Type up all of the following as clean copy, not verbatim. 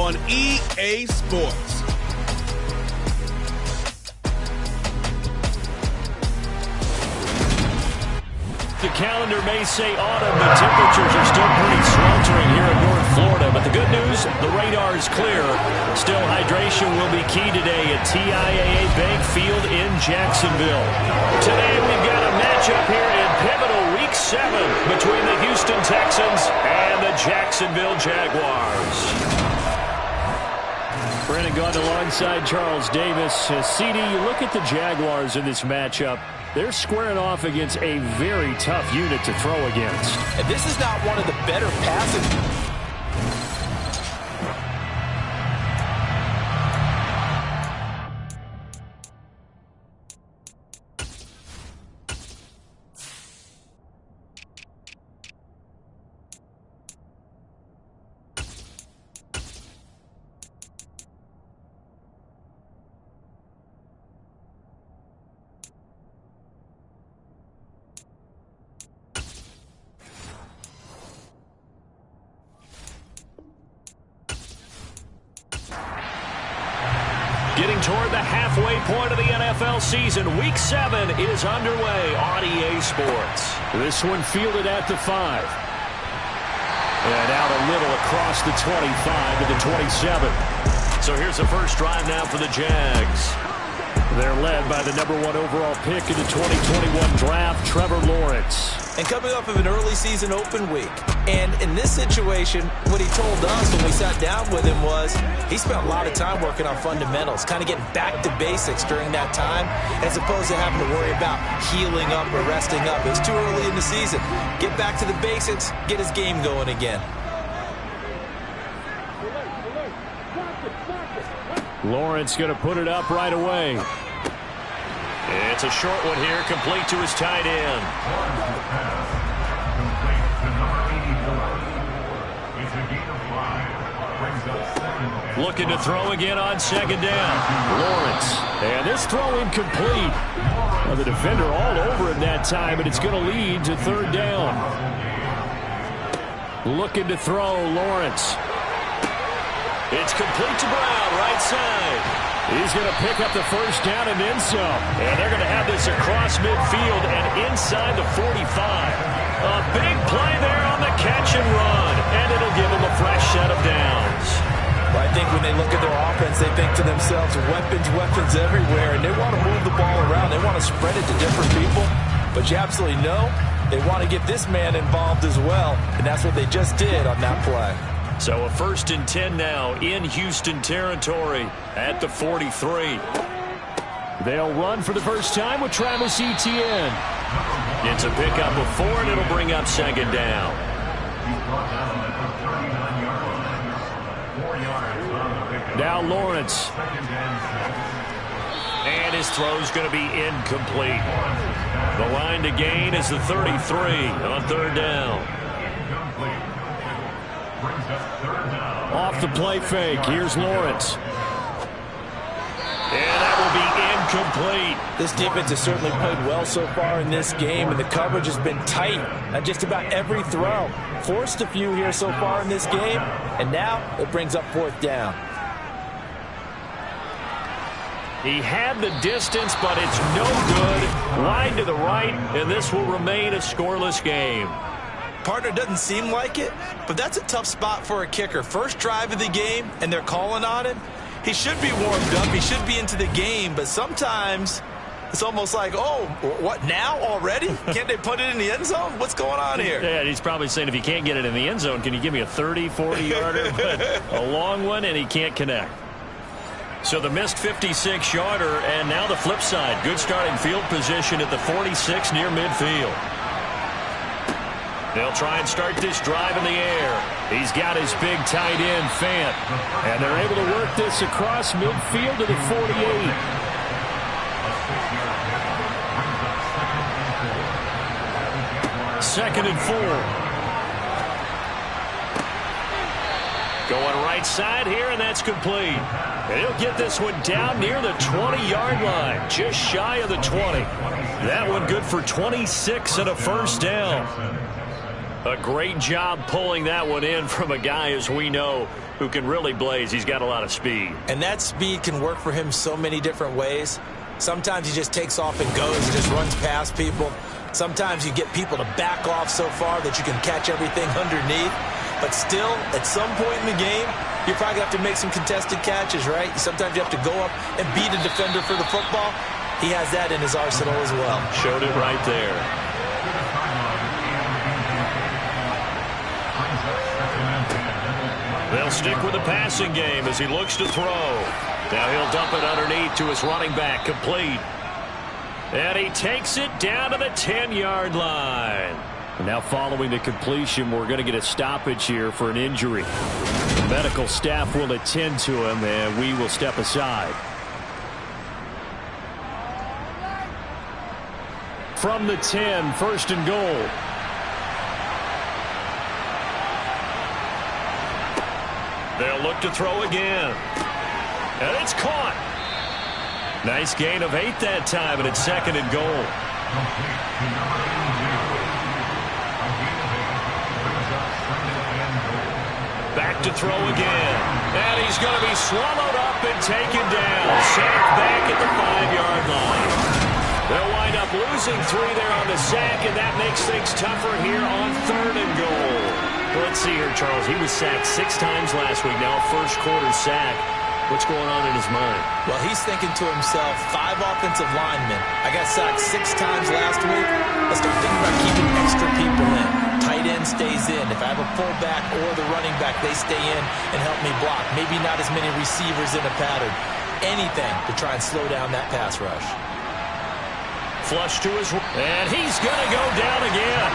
on EA Sports. The calendar may say autumn, but temperatures are still pretty sweltering here in North Florida. But the good news, the radar is clear. Still, hydration will be key today at TIAA Bank Field in Jacksonville. Today, we've got a matchup here in pivotal Week 7 between the Houston Texans and the Jacksonville Jaguars. Brandon Gaudin alongside Charles Davis. CD, you look at the Jaguars in this matchup. They're squaring off against a very tough unit to throw against. And this is not one of the better passing. Getting toward the halfway point of the NFL season, Week 7 is underway on EA Sports. This one fielded at the 5. And out a little across the 25 to the 27. So here's the first drive now for the Jags. They're led by the #1 overall pick in the 2021 draft, Trevor Lawrence. And coming off of an early season open week. And in this situation, what he told us when we sat down with him was he spent a lot of time working on fundamentals, kind of getting back to basics during that time, as opposed to having to worry about healing up or resting up. It was too early in the season. Get back to the basics, get his game going again. Lawrence going to put it up right away. It's a short one here, complete to his tight end. Looking to throw again on second down. Lawrence. And this throw incomplete. Well, the defender all over him that time, and it's going to lead to third down. Looking to throw, Lawrence. It's complete to Brown, right side. He's going to pick up the first down and then some. And they're going to have this across midfield and inside the 45. A big play there on the catch and run. And it'll give them a fresh set of downs. Well, I think when they look at their offense, they think to themselves, weapons everywhere. And they want to move the ball around. They want to spread it to different people. But you absolutely know they want to get this man involved as well. And that's what they just did on that play. So a 1st and 10 now in Houston territory at the 43. They'll run for the first time with Travis Etienne. It's a pickup of 4, and it'll bring up second down. Now Lawrence. And his throw's going to be incomplete. The line to gain is the 33 on third down. Off the play fake. Here's Lawrence. And that will be incomplete. This defense has certainly played well so far in this game, and the coverage has been tight on just about every throw. Forced a few here so far in this game, and now it brings up fourth down. He had the distance, but it's no good. Wide to the right, and this will remain a scoreless game. Partner, doesn't seem like it, but that's a tough spot for a kicker. First drive of the game, and they're calling on it. He should be warmed up. He should be into the game, but sometimes it's almost like, oh, what, now already? Can't they put it in the end zone? What's going on here? Yeah, he's probably saying, if you can't get it in the end zone, can you give me a 30, 40-yarder? A long one, and he can't connect. So the missed 56-yarder, and now the flip side. Good starting field position at the 46 near midfield. They'll try and start this drive in the air. He's got his big tight end, Fant. And they're able to work this across midfield to the 48. Second and 4. Going right side here, and that's complete. And he'll get this one down near the 20-yard line, just shy of the 20. That one good for 26 and a first down. A great job pulling that one in from a guy, as we know, who can really blaze. He's got a lot of speed. And that speed can work for him so many different ways. Sometimes he just takes off and goes, and just runs past people. Sometimes you get people to back off so far that you can catch everything underneath. But still, at some point in the game, you're probably going to have to make some contested catches, right? Sometimes you have to go up and beat a defender for the football. He has that in his arsenal as well. Showed it right there. They'll stick with the passing game as he looks to throw. Now he'll dump it underneath to his running back, complete. And he takes it down to the 10-yard line. Now following the completion, we're going to get a stoppage here for an injury. The medical staff will attend to him, and we will step aside. From the 10, first and goal. They'll look to throw again. And it's caught. Nice gain of 8 that time, and it's second and goal. Back to throw again. And he's going to be swallowed up and taken down. Sacked back at the 5-yard line. They'll wind up losing 3 there on the sack, and that makes things tougher here on third and goal. Let's see here, Charles. He was sacked 6 times last week. Now a first-quarter sack. What's going on in his mind? Well, he's thinking to himself, 5 offensive linemen. I got sacked 6 times last week. Let's start thinking about keeping extra people in. Tight end stays in. If I have a fullback or the running back, they stay in and help me block. Maybe not as many receivers in a pattern. Anything to try and slow down that pass rush. Flush to his... And he's going to go down again.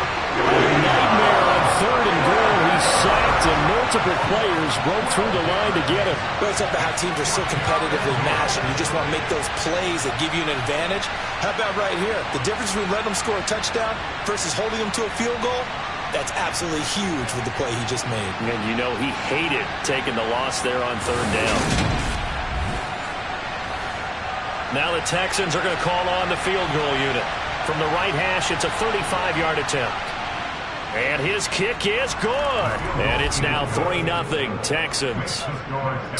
Nightmare on third and goal. He's sacked, and multiple players broke through the line to get him. Well, it's up to how teams are so competitively matched, and you just want to make those plays that give you an advantage. How about right here? The difference between letting them score a touchdown versus holding them to a field goal, that's absolutely huge with the play he just made. And you know he hated taking the loss there on third down. Now the Texans are going to call on the field goal unit. From the right hash, it's a 35-yard attempt. And his kick is good. And it's now 3-0 Texans.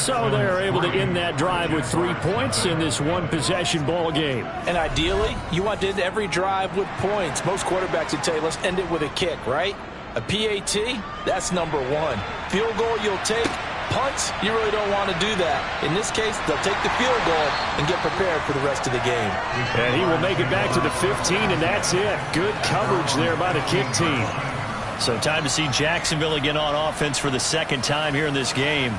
So they're able to end that drive with 3 points in this one-possession ball game. And ideally, you want to end every drive with points. Most quarterbacks would tell you, let's end it with a kick, right? A PAT, that's number 1. Field goal you'll take. Punts, you really don't want to do that. In this case, they'll take the field goal and get prepared for the rest of the game. And he will make it back to the 15, and that's it. Good coverage there by the kick team. So time to see Jacksonville again on offense for the second time here in this game.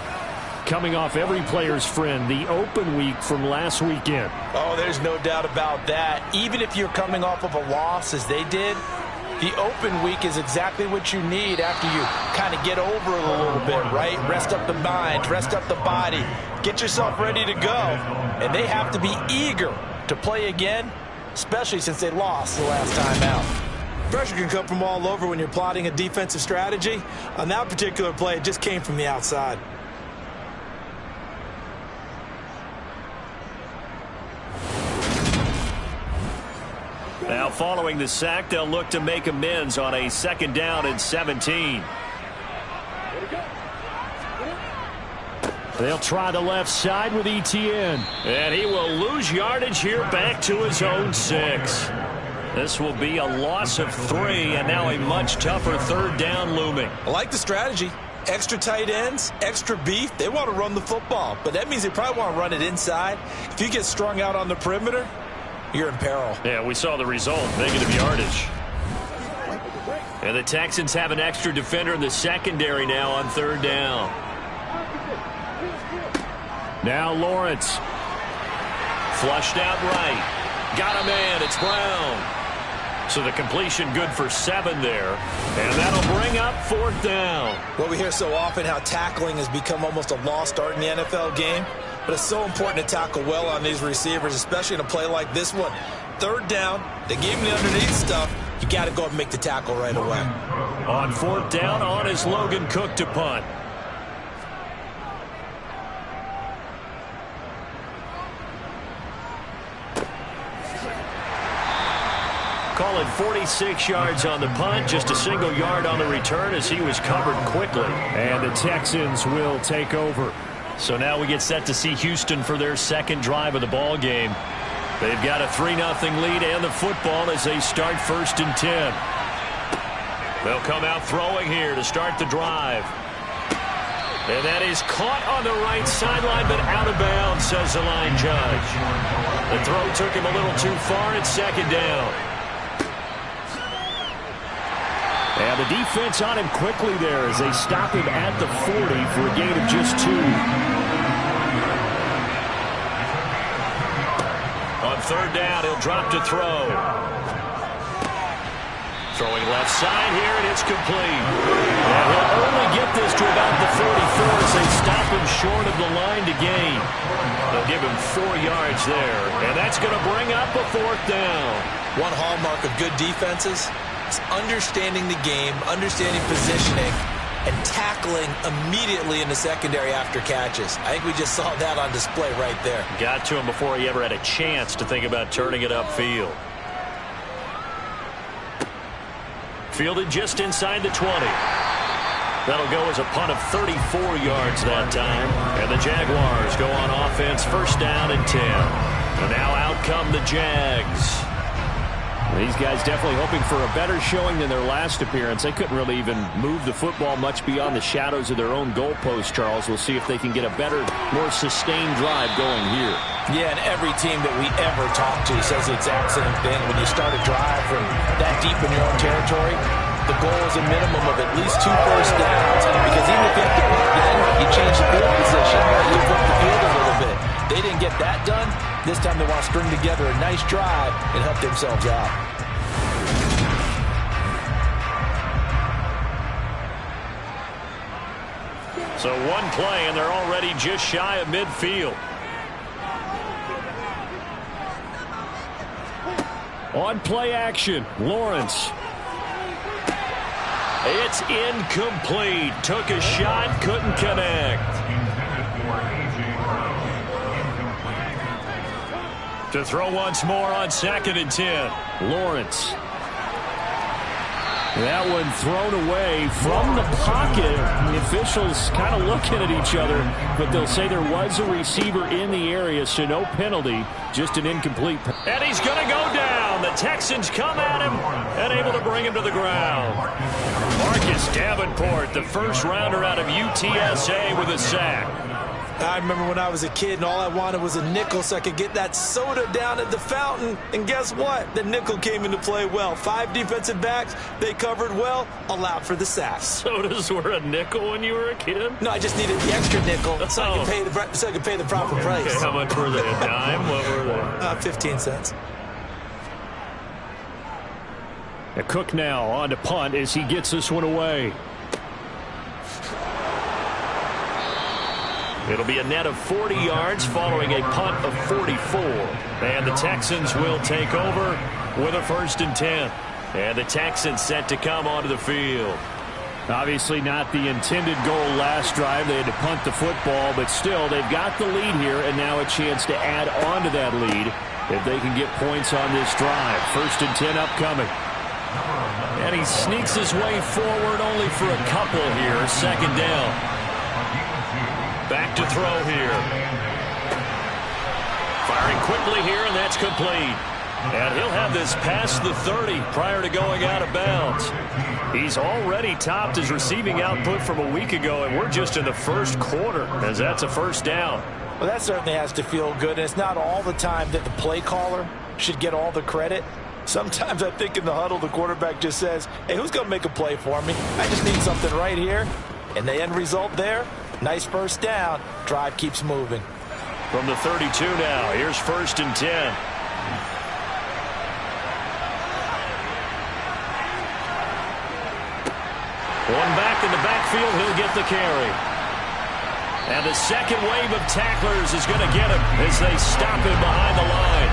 Coming off every player's friend, the open week from last weekend. Oh, there's no doubt about that. Even if you're coming off of a loss as they did, the open week is exactly what you need after you kind of get over it a little bit, right? Rest up the mind, rest up the body, get yourself ready to go. And they have to be eager to play again, especially since they lost the last time out. Pressure can come from all over when you're plotting a defensive strategy. On that particular play, it just came from the outside. Now following the sack, they'll look to make amends on a 2nd down and 17. They'll try the left side with ETN. And he will lose yardage here back to his own 6. This will be a loss of 3, and now a much tougher 3rd down looming. I like the strategy. Extra tight ends, extra beef. They want to run the football, but that means they probably want to run it inside. If you get strung out on the perimeter, you're in peril. Yeah, we saw the result, negative yardage. And the Texans have an extra defender in the secondary now on 3rd down. Now Lawrence. Flushed out right. Got a man. It's Brown. So the completion good for 7 there. And that'll bring up 4th down. Well, we hear so often how tackling has become almost a lost art in the NFL game. But it's so important to tackle well on these receivers, especially in a play like this one. 3rd down, they gave him the underneath stuff. You got to go and make the tackle right away. On 4th down, on is Logan Cook to punt. Call it 46 yards on the punt, just a single yard on the return as he was covered quickly. And the Texans will take over. So now we get set to see Houston for their second drive of the ball game. They've got a 3-0 lead and the football as they start 1st and 10. They'll come out throwing here to start the drive. And that is caught on the right sideline, but out of bounds, says the line judge. The throw took him a little too far. It's 2nd down. And the defense on him quickly there as they stop him at the 40 for a gain of just 2. On 3rd down, he'll drop to throw. Throwing left side here, and it's complete. And he'll only get this to about the 44 as they stop him short of the line to gain. They'll give him 4 yards there, and that's going to bring up a 4th down. One hallmark of good defenses is understanding the game, understanding positioning, and tackling immediately in the secondary after catches. I think we just saw that on display right there. Got to him before he ever had a chance to think about turning it upfield. Fielded just inside the 20. That'll go as a punt of 34 yards that time. And the Jaguars go on offense, 1st down and 10. And now out come the Jags. These guys definitely hoping for a better showing than their last appearance. They couldn't really even move the football much beyond the shadows of their own goalpost, Charles. We'll see if they can get a better, more sustained drive going here. Yeah, and every team that we ever talk to says the exact same thing. When you start a drive from that deep in your own territory, the goal is a minimum of at least 2 first downs, because even if you have to punt again, you change the field position. You flip the field a little bit. They didn't get that done. This time they want to string together a nice drive and help themselves out. So 1 play, and they're already just shy of midfield. On play action, Lawrence. It's incomplete. Took a shot, couldn't connect. To throw once more on 2nd and 10. Lawrence. That one thrown away from the pocket. The officials kind of looking at each other, but they'll say there was a receiver in the area, so no penalty, just an incomplete. And he's going to go down. The Texans come at him and able to bring him to the ground. Marcus Davenport, the 1st rounder out of UTSA, with a sack. I remember when I was a kid and all I wanted was a nickel so I could get that soda down at the fountain. And guess what? The nickel came into play well. 5 defensive backs. They covered well. Allowed for the sack. Sodas were a nickel when you were a kid? No, I just needed the extra nickel so I could pay the proper price. Okay, how much were they? A dime? What were they? 15 cents. A Cook now on to punt as he gets this one away. It'll be a net of 40 yards following a punt of 44. And the Texans will take over with a 1st and 10. And the Texans set to come onto the field. Obviously not the intended goal last drive. They had to punt the football, but still they've got the lead here and now a chance to add on to that lead if they can get points on this drive. 1st and 10 upcoming. And he sneaks his way forward only for a couple here. 2nd down. Back to throw here. Firing quickly here, and that's complete. And he'll have this past the 30 prior to going out of bounds. He's already topped his receiving output from a week ago, and we're just in the 1st quarter, as that's a 1st down. Well, that certainly has to feel good, and it's not all the time that the play caller should get all the credit. Sometimes I think in the huddle, the quarterback just says, hey, who's going to make a play for me? I just need something right here. And the end result there, nice 1st down. Drive keeps moving. From the 32 now, here's 1st and 10. One back in the backfield, he'll get the carry. And the second wave of tacklers is going to get him as they stop him behind the line.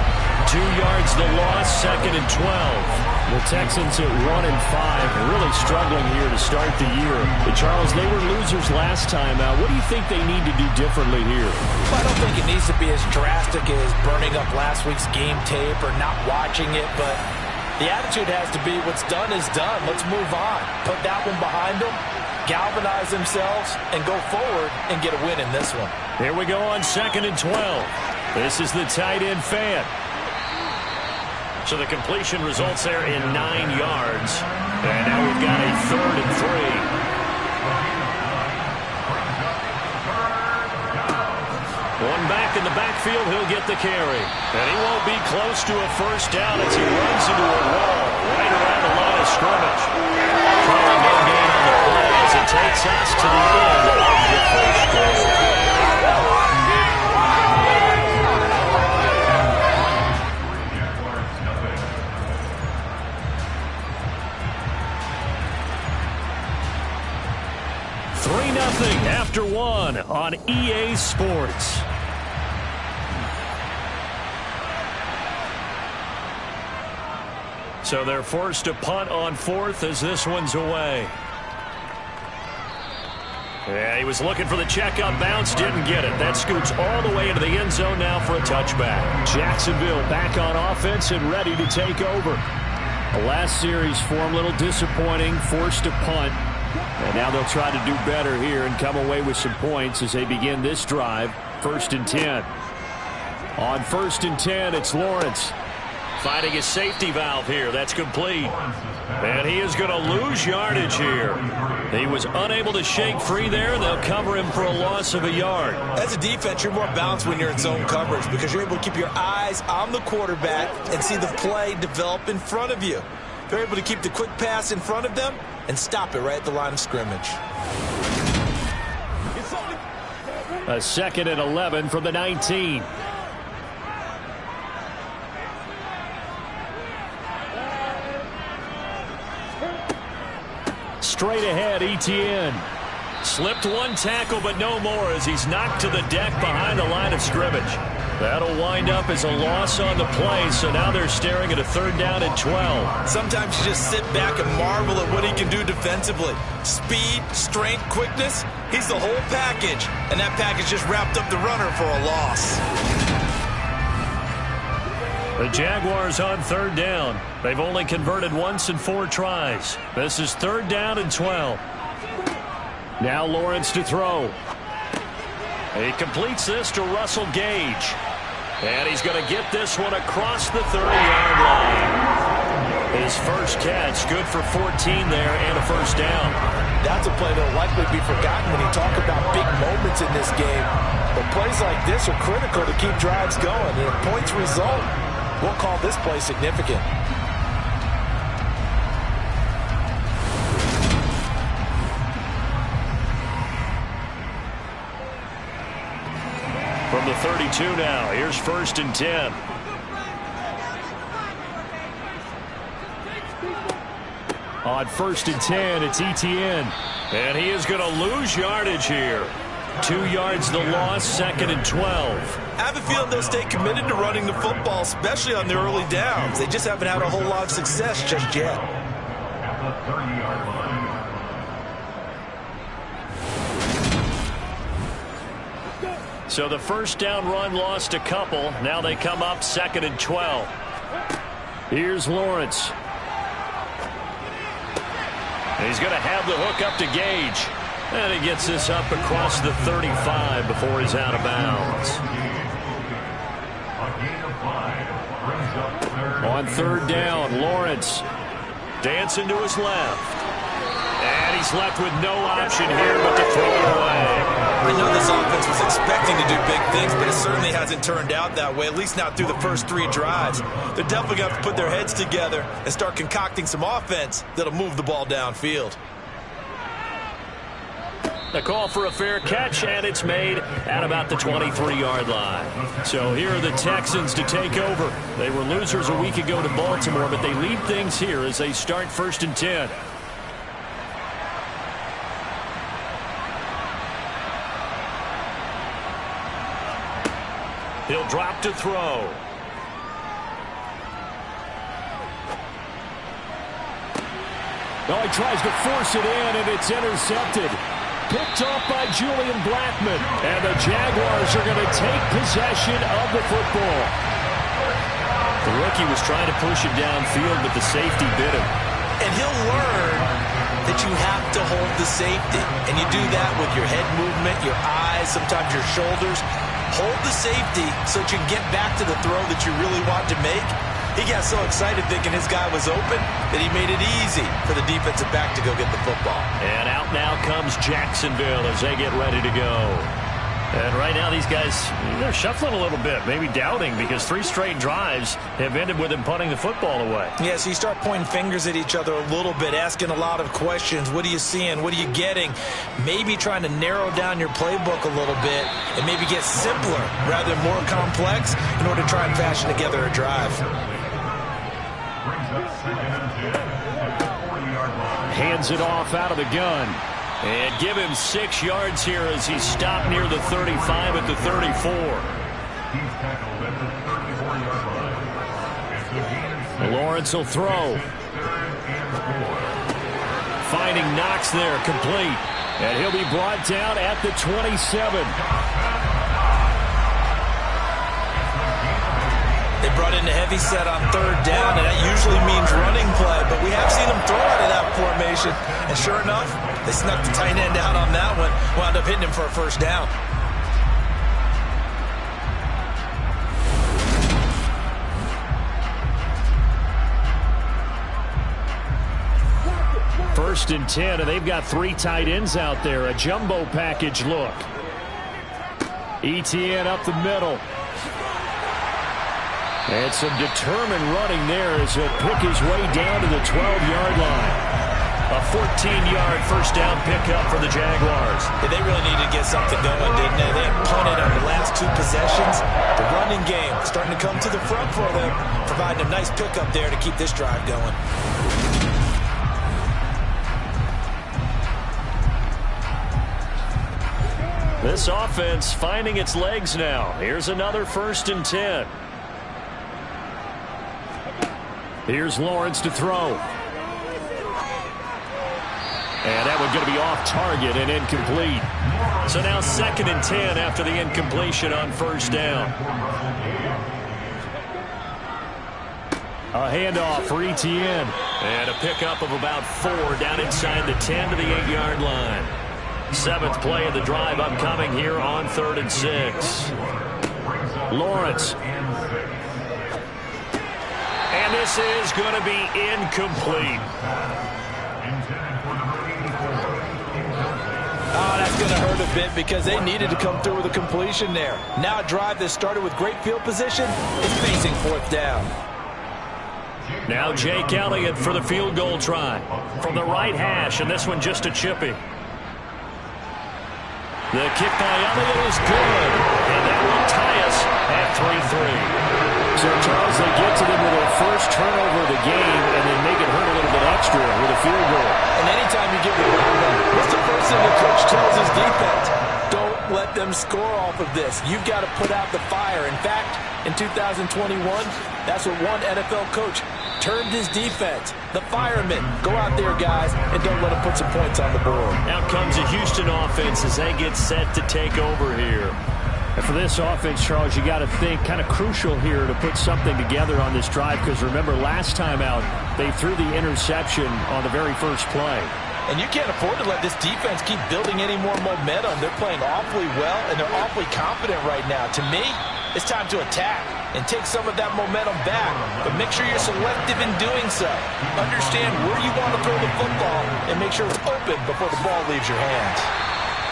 2 yards the loss, 2nd and 12. The Texans at 1 and 5, really struggling here to start the year. But Charles, they were losers last time out. What do you think they need to do differently here? Well, I don't think it needs to be as drastic as burning up last week's game tape or not watching it, but The attitude has to be what's done is done. Let's move on. Put that one behind them, galvanize themselves, and go forward and get a win in this one. Here we go on 2nd and 12. This is the tight end fan. So the completion results there in 9 yards. And now we've got a 3rd and 3. One back in the backfield, he'll get the carry. And he won't be close to a first down as he runs into a wall right around the line of scrimmage. Trying no gain on the play as it takes us to the end of the first quarter. 3-0 after 1 on EA Sports. So they're forced to punt on 4th as this one's away. Yeah, he was looking for the checkup bounce, didn't get it. That scoots all the way into the end zone now for a touchback. Jacksonville back on offense and ready to take over. The last series for him, a little disappointing, forced to punt. And now they'll try to do better here and come away with some points as they begin this drive. 1st and 10. On 1st and 10, it's Lawrence. Finding his safety valve here. That's complete. And he is going to lose yardage here. He was unable to shake free there. They'll cover him for a loss of a yard. As a defense, you're more balanced when you're in zone coverage because you're able to keep your eyes on the quarterback and see the play develop in front of you. They're able to keep the quick pass in front of them and stop it right at the line of scrimmage. A 2nd and 11 from the 19. Straight ahead, Etienne. Slipped one tackle, but no more as he's knocked to the deck behind the line of scrimmage. That'll wind up as a loss on the play, so now they're staring at a 3rd down and 12. Sometimes you just sit back and marvel at what he can do defensively. Speed, strength, quickness, he's the whole package. And that package just wrapped up the runner for a loss. The Jaguars on 3rd down. They've only converted once in 4 tries. This is 3rd down and 12. Now Lawrence to throw. He completes this to Russell Gage. And he's going to get this one across the 30-yard line. His first catch, good for 14 there and a 1st down. That's a play that will likely be forgotten when you talk about big moments in this game. But plays like this are critical to keep drives going. And if points result, we'll call this play significant. From the 32 now, here's 1st and 10. On 1st and 10, it's Etienne. And he is going to lose yardage here. 2 yards the loss, 2nd and 12. I have a feeling they'll stay committed to running the football, especially on the early downs. They just haven't had a whole lot of success just yet. At the 30-yard line. So the 1st down run lost a couple. Now they come up 2nd and 12. Here's Lawrence. He's going to have the hook up to Gage. And he gets this up across the 35 before he's out of bounds. On 3rd down, Lawrence dancing to his left. And he's left with no option here but to throw it away. I know this offense was expecting to do big things, but it certainly hasn't turned out that way, at least not through the first 3 drives. They're definitely going to have to put their heads together and start concocting some offense that'll move the ball downfield. The call for a fair catch, and it's made at about the 23-yard line. So here are the Texans to take over. They were losers a week ago to Baltimore, but they lead things here as they start 1st and 10. He'll drop to throw. Oh, he tries to force it in, and it's intercepted. Picked off by Julian Blackmon. And the Jaguars are going to take possession of the football. The rookie was trying to push it downfield, but the safety bit him. And he'll learn that you have to hold the safety. And you do that with your head movement, your eyes, sometimes your shoulders. Hold the safety so that you can get back to the throw that you really want to make. He got so excited thinking his guy was open that he made it easy for the defensive back to go get the football. And out now comes Jacksonville as they get ready to go. And right now these guys, they're shuffling a little bit, maybe doubting, because 3 straight drives have ended with them punting the football away. Yeah, so you start pointing fingers at each other a little bit, asking a lot of questions. What are you seeing? What are you getting? Maybe trying to narrow down your playbook a little bit and maybe get simpler rather than more complex in order to try and fashion together a drive. Hands it off out of the gun. And give him 6 yards here as he's stopped near the 35 at the 34. He's tackled at the 34-yard line. Lawrence will throw. Finding Knox there, complete. And he'll be brought down at the 27. They brought in a heavy set on 3rd down, and that usually means running play, but we have seen them throw out of that formation. And sure enough, they snuck the tight end out on that one, wound up hitting him for a 1st down. First and 10, and they've got 3 tight ends out there. A jumbo package look. ETN up the middle. And some determined running there as he'll pick his way down to the 12-yard line. A 14-yard 1st down pickup for the Jaguars. Yeah, they really needed to get something going, didn't they? They had punted on the last 2 possessions. The running game starting to come to the front for them, providing a nice pickup there to keep this drive going. This offense finding its legs now. Here's another 1st and 10. Here's Lawrence to throw. And that one's going to be off target and incomplete. So now 2nd and 10 after the incompletion on 1st down. A handoff for ETN. And a pickup of about 4 down inside the 10 to the 8-yard line. 7th play of the drive upcoming here on 3rd and 6. Lawrence. And this is going to be incomplete. Oh, that's going to hurt a bit because they needed to come through with a completion there. Now a drive that started with great field position is facing 4th down. Now Jake Elliott for the field goal try. From the right hash, and this one just a chippy. The kick by Elliott is good. And that will tie us at 3-3. So, Charles, they get to them with their first turnover of the game and then make it hurt a little bit extra with a field goal. And anytime you give the ball back, what's the first thing the coach tells his defense? Don't let them score off of this. You've got to put out the fire. In fact, in 2021, that's what one NFL coach turned his defense. The firemen. Go out there, guys, and don't let them put some points on the board. Now comes a Houston offense as they get set to take over here. And for this offense, Charles, you got to think kind of crucial here to put something together on this drive, because remember last time out they threw the interception on the very first play. And you can't afford to let this defense keep building any more momentum. They're playing awfully well, and they're awfully confident right now. To me, it's time to attack and take some of that momentum back. But make sure you're selective in doing so. Understand where you want to throw the football and make sure it's open before the ball leaves your hands.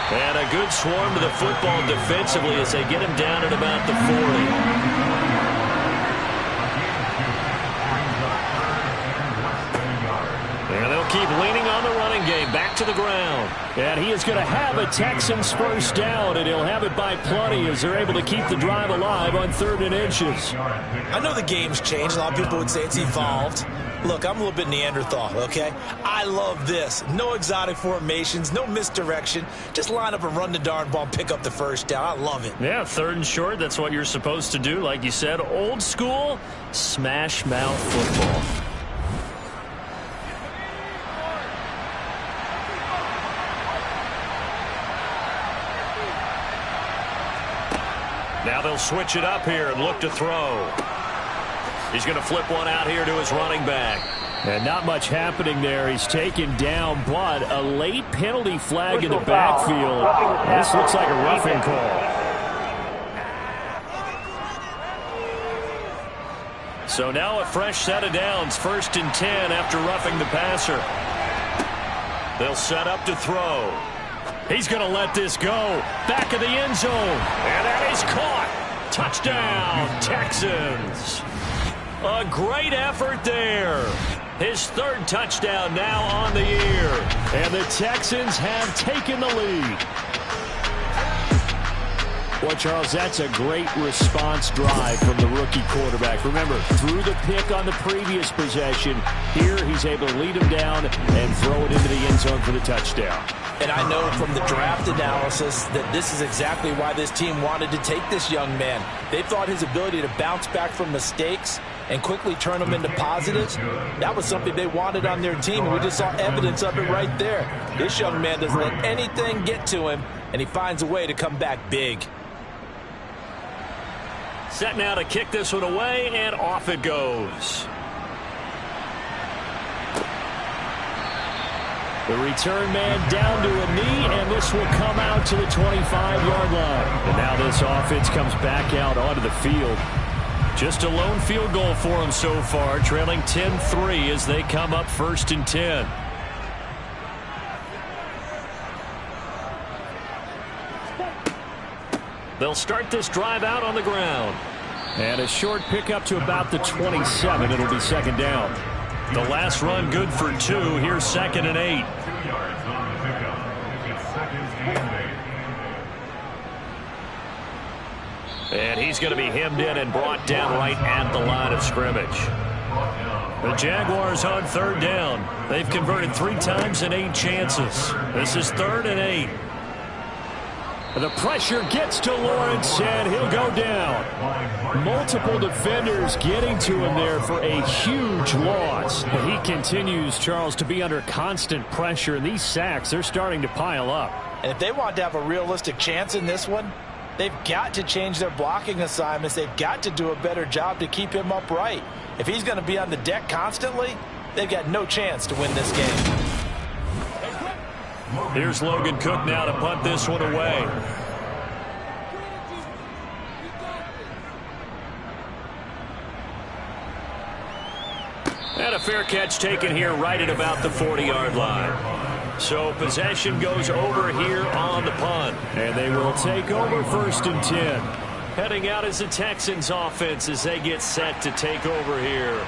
And a good swarm to the football defensively as they get him down at about the 40. And they'll keep leaning on the running game. Back to the ground. And he is going to have a Texans first down, and he'll have it by plenty as they're able to keep the drive alive on 3rd and inches. I know the game's changed. A lot of people would say it's evolved. Look, I'm a little bit Neanderthal, okay? I love this. No exotic formations, no misdirection. Just line up and run the darn ball, pick up the first down. I love it. Yeah, 3rd and short, that's what you're supposed to do. Like you said, old school, smash mouth football. Now they'll switch it up here and look to throw. He's going to flip one out here to his running back. And not much happening there. He's taken down, but a late penalty flag in the backfield. This looks like a roughing call. So now a fresh set of downs, 1st and 10 after roughing the passer. They'll set up to throw. He's going to let this go. Back of the end zone. And that is caught. Touchdown, Texans. A great effort there. His 3rd touchdown now on the year. And the Texans have taken the lead. Well, Charles, that's a great response drive from the rookie quarterback. Remember, threw the pick on the previous possession. Here, he's able to lead him down and throw it into the end zone for the touchdown. And I know from the draft analysis that this is exactly why this team wanted to take this young man. They thought his ability to bounce back from mistakes and quickly turn them into positives, that was something they wanted on their team. And we just saw evidence of it right there. This young man doesn't let anything get to him, and he finds a way to come back big. Set now to kick this one away, and off it goes. The return man down to a knee, and this will come out to the 25-yard line. And now this offense comes back out onto the field. Just a lone field goal for them so far, trailing 10-3 as they come up 1st and 10. They'll start this drive out on the ground. And a short pickup to about the 27. It'll be 2nd down. The last run good for 2. Here's 2nd and 8. 2 yards on the pickup. It's 2nd and 8. And he's going to be hemmed in and brought down right at the line of scrimmage. The Jaguars on 3rd down. They've converted 3 times in 8 chances. This is 3rd and 8. The pressure gets to Lawrence, and he'll go down. Multiple defenders getting to him there for a huge loss. But he continues, Charles, to be under constant pressure, and these sacks, they're starting to pile up. And if they want to have a realistic chance in this one, they've got to change their blocking assignments. They've got to do a better job to keep him upright. If he's going to be on the deck constantly, they've got no chance to win this game. Here's Logan Cook now to punt this one away. And a fair catch taken here right at about the 40-yard line. So possession goes over here on the punt. And they will take over 1st and 10. Heading out as the Texans offense as they get set to take over here.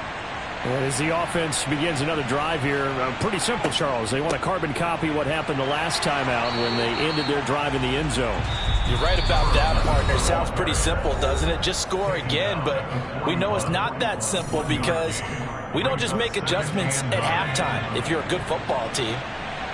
And as the offense begins another drive here, pretty simple, Charles. They want to carbon copy what happened the last time out when they ended their drive in the end zone. You're right about that, partner. Sounds pretty simple, doesn't it? Just score again, but we know it's not that simple because we don't just make adjustments at halftime if you're a good football team.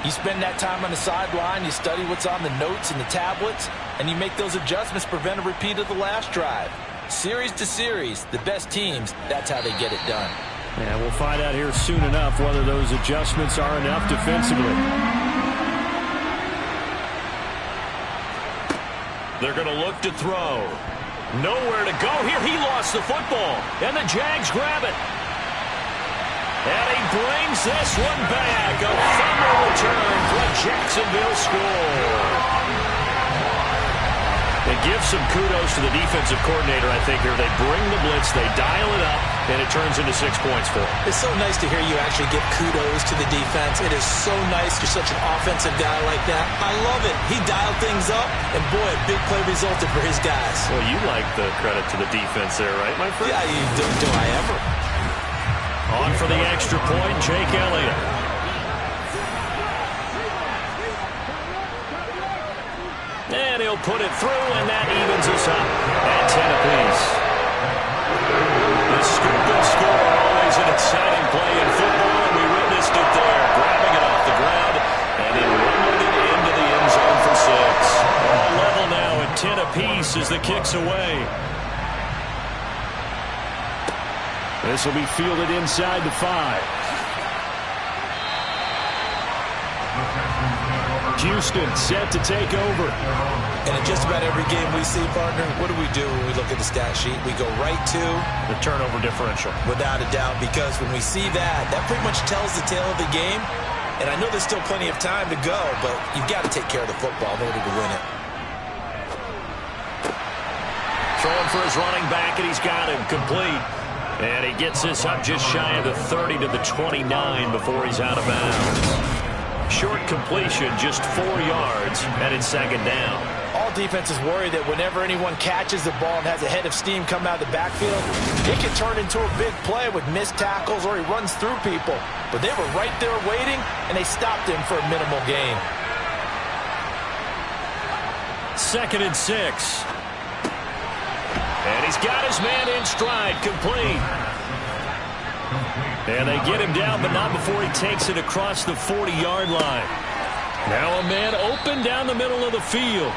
You spend that time on the sideline, you study what's on the notes and the tablets, and you make those adjustments to prevent a repeat of the last drive. Series to series, the best teams, that's how they get it done. And we'll find out here soon enough whether those adjustments are enough defensively. They're going to look to throw. Nowhere to go here. He lost the football, and the Jags grab it. And he brings this one back. A fumble return for a Jacksonville score. They give some kudos to the defensive coordinator, I think, here. They bring the blitz, they dial it up, and it turns into 6 points for them. It's so nice to hear you actually give kudos to the defense. It is so nice. You're such an offensive guy like that. I love it. He dialed things up, and boy, a big play resulted for his guys. Well, you like the credit to the defense there, right, my friend? Yeah, do I ever? On for the extra point, Jake Elliott. And he'll put it through, and that evens us up at 10 apiece. The scoop and score, always an exciting play in football, and we witnessed it there. Grabbing it off the ground, and then running it into the end zone for 6. All level now at 10 apiece as the kick's away. This will be fielded inside the 5. Houston set to take over. And in just about every game we see, partner, what do when we look at the stat sheet? We go right to the turnover differential. Without a doubt, because when we see that pretty much tells the tale of the game. And I know there's still plenty of time to go, but you've got to take care of the football in order to win it. Throwing for his running back, and he's got him complete. And he gets this up just shy of the 30 to the 29 before he's out of bounds. Short completion, just 4 yards, and it's second down. All defenses worry that whenever anyone catches the ball and has a head of steam come out of the backfield, it can turn into a big play with missed tackles or he runs through people. But they were right there waiting, and they stopped him for a minimal gain. 2nd and 6. And he's got his man in stride, complete. And they get him down, but not before he takes it across the 40-yard line. Now a man open down the middle of the field.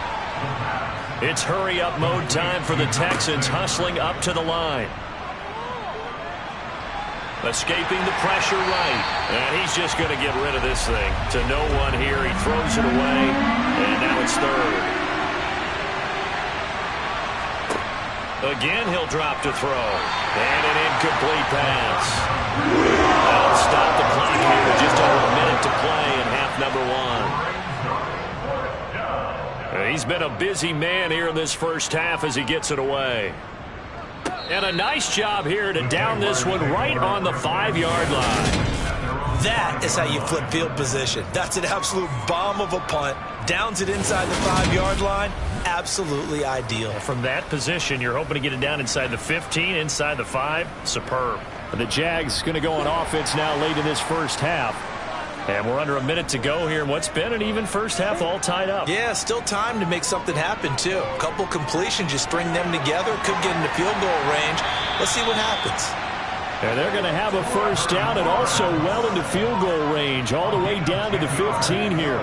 It's hurry-up mode time for the Texans, hustling up to the line. Escaping the pressure right. And he's just going to get rid of this thing. To no one here. He throws it away. And now it's 3rd. Again, he'll drop to throw. And an incomplete pass. That'll stop the clock here. Just over a minute to play in half number 1. He's been a busy man here in this first half as he gets it away. And a nice job here to down this one right on the 5-yard line. That is how you flip field position. That's an absolute bomb of a punt. Downs it inside the 5-yard line. Absolutely ideal. From that position, you're hoping to get it down inside the 15, inside the 5. Superb. The Jags going to go on offense now late in this first half. And we're under a minute to go here in what's been an even first half, all tied up. Yeah, still time to make something happen, too. A couple completions, you string them together, could get into field goal range. Let's see what happens. And they're going to have a first down and also well into field goal range, all the way down to the 15 here.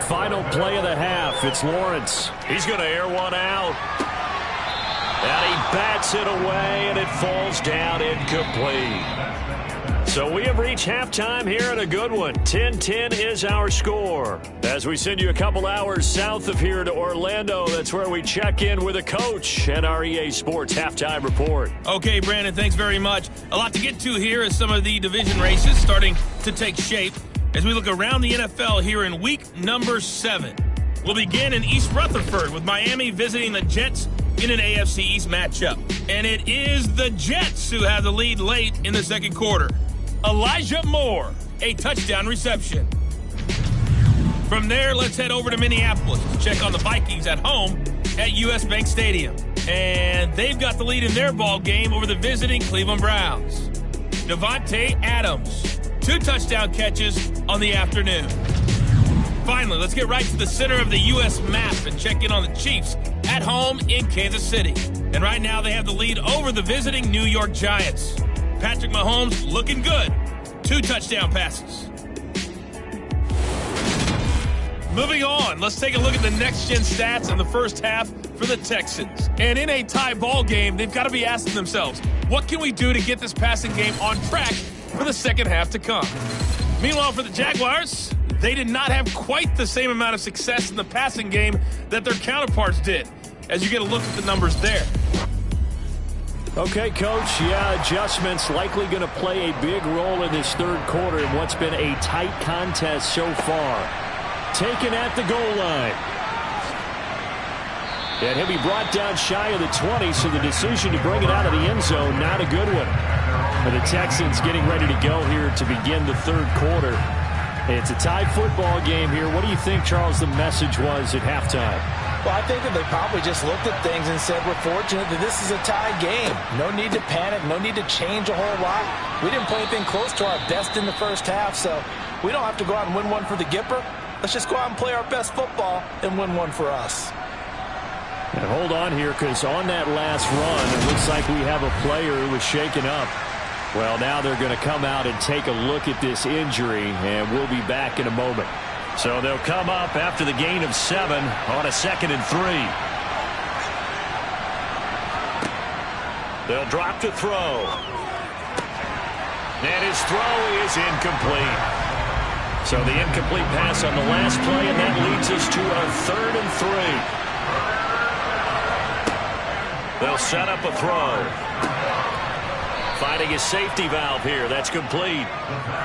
Final play of the half. It's Lawrence. He's going to air one out. And he bats it away, and it falls down incomplete. So we have reached halftime here in a good one. 10-10 is our score. As we send you a couple hours south of here to Orlando, that's where we check in with a coach and our EA Sports Halftime Report. Okay, Brandon, thanks very much. A lot to get to here as some of the division races starting to take shape as we look around the NFL here in week number 7. We'll begin in East Rutherford with Miami visiting the Jets in an AFC East matchup. And it is the Jets who have the lead late in the second quarter. Elijah Moore, a touchdown reception. From there, let's head over to Minneapolis to check on the Vikings at home at US Bank Stadium. And they've got the lead in their ball game over the visiting Cleveland Browns. Devontae Adams, 2 touchdown catches on the afternoon. Finally, let's get right to the center of the U.S. map and check in on the Chiefs at home in Kansas City. And right now they have the lead over the visiting New York Giants. Patrick Mahomes looking good. 2 touchdown passes. Moving on, let's take a look at the next-gen stats in the first half for the Texans. And in a tie ball game, they've got to be asking themselves, what can we do to get this passing game on track for the second half to come? Meanwhile, for the Jaguars, they did not have quite the same amount of success in the passing game that their counterparts did, as you get a look at the numbers there. Okay, Coach, yeah, adjustments likely going to play a big role in this third quarter in what's been a tight contest so far. Taken at the goal line. And he'll be brought down shy of the 20, so the decision to bring it out of the end zone, not a good one. For the Texans getting ready to go here to begin the third quarter. It's a tie football game here. What do you think, Charles, the message was at halftime? Well, I think that they probably just looked at things and said, we're fortunate that this is a tie game. No need to panic, no need to change a whole lot. We didn't play anything close to our best in the first half, so we don't have to go out and win one for the Gipper. Let's just go out and play our best football and win one for us. And hold on here, because on that last run, it looks like we have a player who was shaken up. Well, now they're going to come out and take a look at this injury, and we'll be back in a moment. So they'll come up after the gain of 7 on a 2nd and 3. They'll drop to throw. And his throw is incomplete. So the incomplete pass on the last play, and that leads us to a 3rd and 3. They'll set up a throw. Finding his safety valve here. That's complete.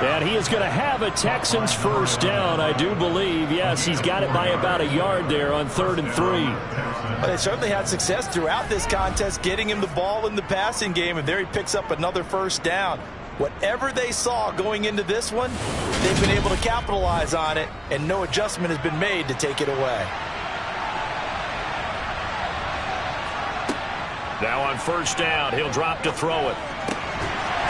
And he is going to have a Texans first down, I do believe. Yes, he's got it by about a yard there on 3rd and 3. Well, they certainly had success throughout this contest getting him the ball in the passing game, and there he picks up another first down. Whatever they saw going into this one, they've been able to capitalize on it, and no adjustment has been made to take it away. Now on first down, he'll drop to throw it.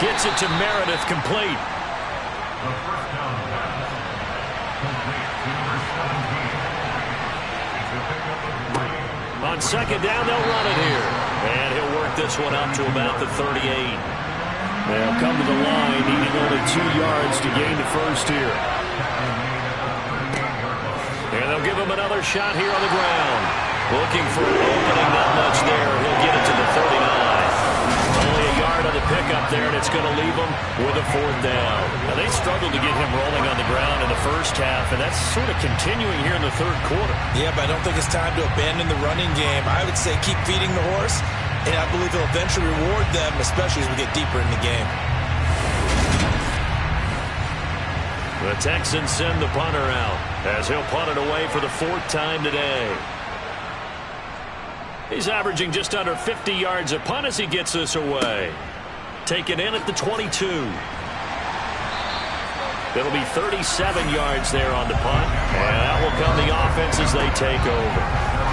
Gets it to Meredith, complete. The first down pass complete to number 17. It's a pickup of 3. On second down, they'll run it here. And he'll work this one up to about the 38. They'll come to the line, needing only 2 yards to gain the first here. And they'll give him another shot here on the ground. Looking for an opening, not much there. He'll get it to the 39. Only a yard on the pickup there, and it's going to leave him with a 4th down. Now, they struggled to get him rolling on the ground in the first half, and that's sort of continuing here in the 3rd quarter. Yeah, but I don't think it's time to abandon the running game. I would say keep feeding the horse, and I believe he'll eventually reward them, especially as we get deeper in the game. The Texans send the punter out as he'll punt it away for the 4th time today. He's averaging just under 50 yards a punt as he gets this away. Taken in at the 22. It'll be 37 yards there on the punt. And that will come the offense as they take over.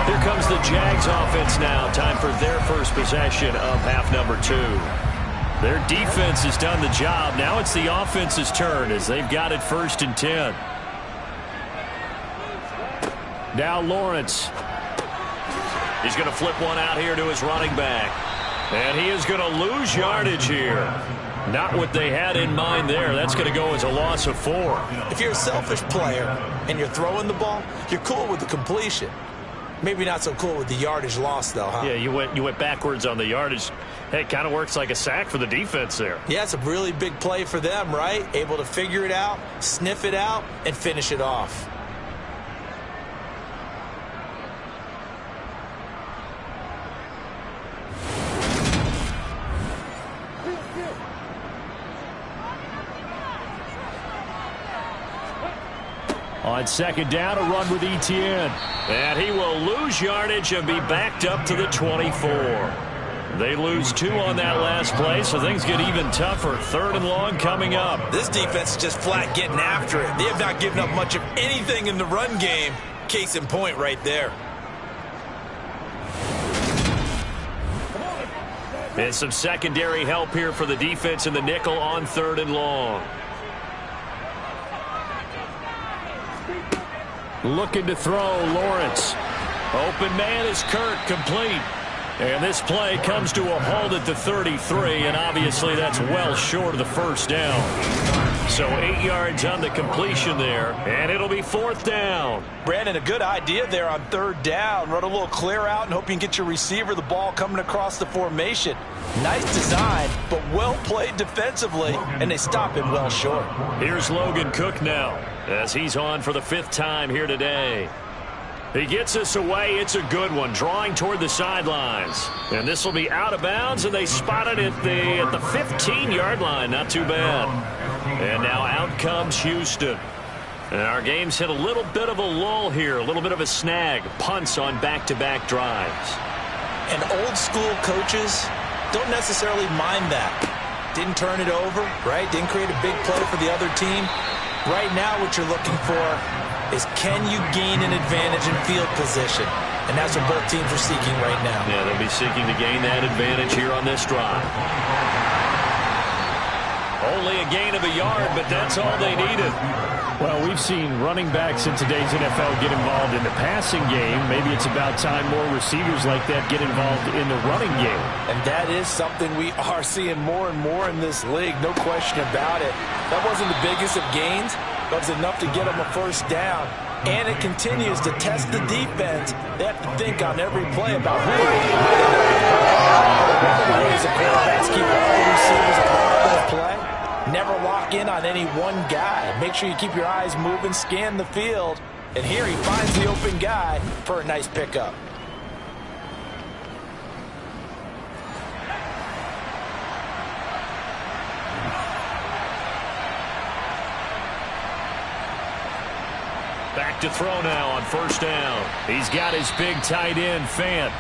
Here comes the Jags offense now. Time for their first possession of half number 2. Their defense has done the job. Now it's the offense's turn as they've got it 1st and 10. Now Lawrence. He's going to flip one out here to his running back. And he is going to lose yardage here. Not what they had in mind there. That's going to go as a loss of 4. If you're a selfish player and you're throwing the ball, you're cool with the completion. Maybe not so cool with the yardage loss, though, huh? Yeah, you went backwards on the yardage. Hey, it kind of works like a sack for the defense there. Yeah, it's a really big play for them, right? Able to figure it out, sniff it out, and finish it off. On second down, a run with Etienne. And he will lose yardage and be backed up to the 24. They lose 2 on that last play, so things get even tougher. 3rd and long coming up. This defense is just flat getting after it. They have not given up much of anything in the run game. Case in point right there. And some secondary help here for the defense in the nickel on 3rd and long. Looking to throw, Lawrence. Open man is Kirk, complete. And this play comes to a halt at the 33, and obviously that's well short of the first down. So 8 yards on the completion there, and it'll be 4th down. Brandon, a good idea there on 3rd down. Run a little clear out and hope you can get your receiver the ball coming across the formation. Nice design, but well played defensively, and they stop him well short. Here's Logan Cook now, as he's on for the 5th time here today. He gets this away. It's a good one, drawing toward the sidelines. And this will be out of bounds, and they spot it at the 15-yard line. Not too bad. And now out comes Houston. And our game's hit a little bit of a lull here, a little bit of a snag. Punts on back-to-back drives. And old-school coaches don't necessarily mind that. Didn't turn it over, right? Didn't create a big play for the other team. Right now what you're looking for is can you gain an advantage in field position? And that's what both teams are seeking right now. Yeah, they'll be seeking to gain that advantage here on this drive. Only a gain of a yard, but that's all they needed. Well, we've seen running backs in today's NFL get involved in the passing game. Maybe it's about time more receivers like that get involved in the running game. And that is something we are seeing more and more in this league, no question about it. That wasn't the biggest of gains, but it was enough to get them a first down. And it continues to test the defense. They have to think on every play about who ways the quarterbacks keep all the receivers apart of that play. Never lock in on any one guy. Make sure you keep your eyes moving, scan the field. And here he finds the open guy for a nice pickup. Back to throw now on first down. He's got his big tight end, Fant.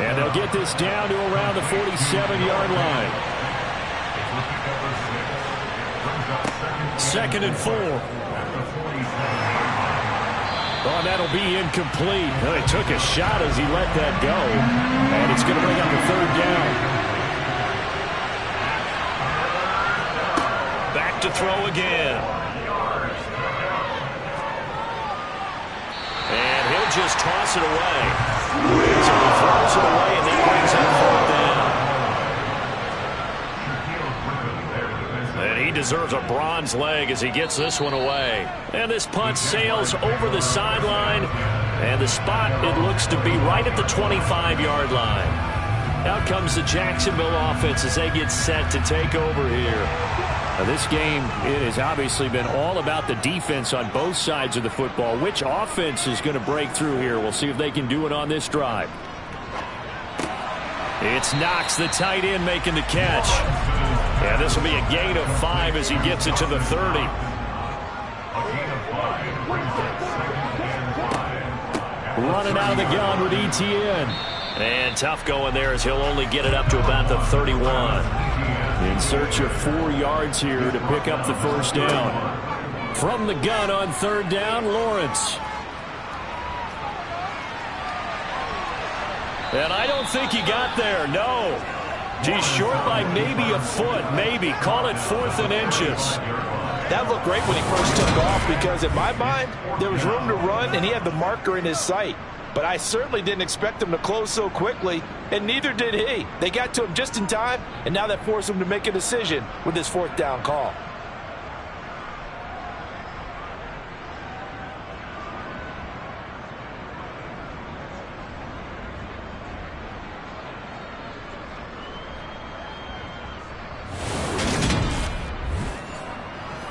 And they'll get this down to around the 47-yard line. 2nd and 4. Oh, that'll be incomplete. Well, he took a shot as he let that go. And it's going to bring up a 3rd down. Back to throw again. And he'll just toss it away. So he throws it away, and that brings up 4th down. And he deserves a bronze leg as he gets this one away. And this punt sails over the sideline. And the spot, it looks to be right at the 25-yard line. Out comes the Jacksonville offense as they get set to take over here. Now this game, it has obviously been all about the defense on both sides of the football. Which offense is going to break through here? We'll see if they can do it on this drive. It's Knox, the tight end, making the catch. Yeah, this will be a gain of 5 as he gets it to the 30. Running out of the gun with ETN. And tough going there as he'll only get it up to about the 31. In search of 4 yards here to pick up the first down. From the gun on 3rd down, Lawrence. And I don't think he got there, no. He's short by maybe a foot, maybe. Call it 4th and inches. That looked great when he first took off because in my mind, there was room to run and he had the marker in his sight. But I certainly didn't expect him to close so quickly, and neither did he. They got to him just in time, and now that forced him to make a decision with his 4th down call.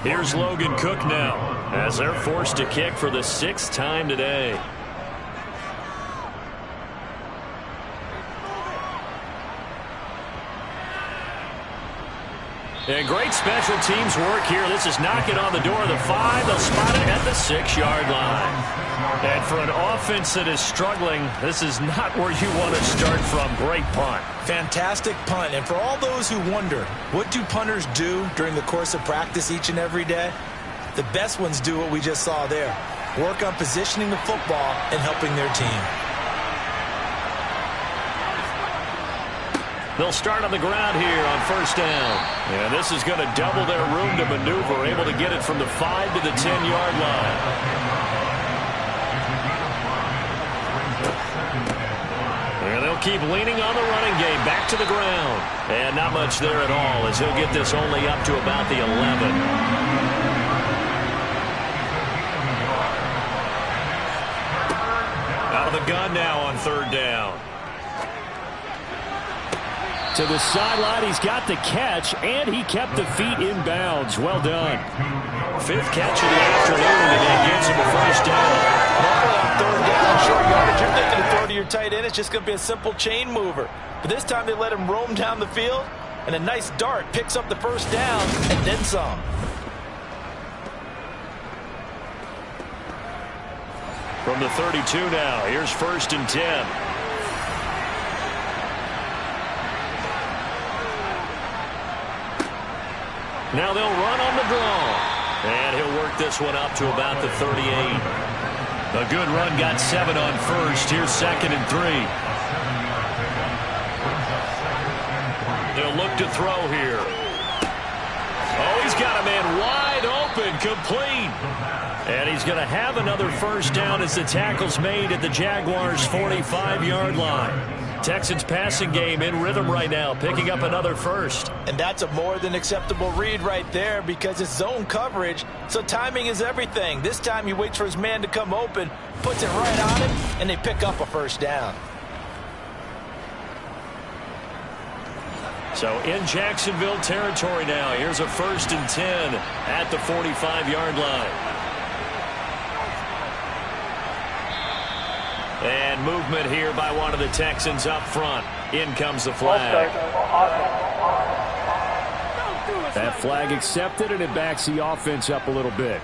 Here's Logan Cook now as they're forced to kick for the 6th time today. And great special teams work here. This is knocking on the door of the 5. They'll spot it at the 6-yard line. And for an offense that is struggling, this is not where you want to start from. Great punt. Fantastic punt. And for all those who wonder, what do punters do during the course of practice each and every day? The best ones do what we just saw there. Work on positioning the football and helping their team. They'll start on the ground here on first down. And this is going to double their room to maneuver, able to get it from the 5 to the 10-yard line. And they'll keep leaning on the running game back to the ground. And not much there at all as he'll get this only up to about the 11. Out of the gun now on 3rd down. To the sideline, he's got the catch, and he kept the feet in bounds. Well done. 5th catch of the afternoon, and it gets him a first down. Normally on 3rd down, short yardage, you're thinking to throw to your tight end. It's just going to be a simple chain mover. But this time they let him roam down the field, and a nice dart picks up the first down, and then some. From the 32 now, here's 1st and 10. Now they'll run on the draw. And he'll work this one up to about the 38. A good run, got 7 on 1st. Here's 2nd and 3. They'll look to throw here. Oh, he's got a man wide open, complete. And he's going to have another first down as the tackle's made at the Jaguars' 45-yard line. Texans passing game in rhythm right now, picking up another first. And that's a more than acceptable read right there because it's zone coverage, so timing is everything. This time he waits for his man to come open, puts it right on him, and they pick up a first down. So in Jacksonville territory now. Here's a 1st and 10 at the 45-yard line. And movement here by one of the Texans up front. In comes the flag. That flag accepted, and it backs the offense up a little bit.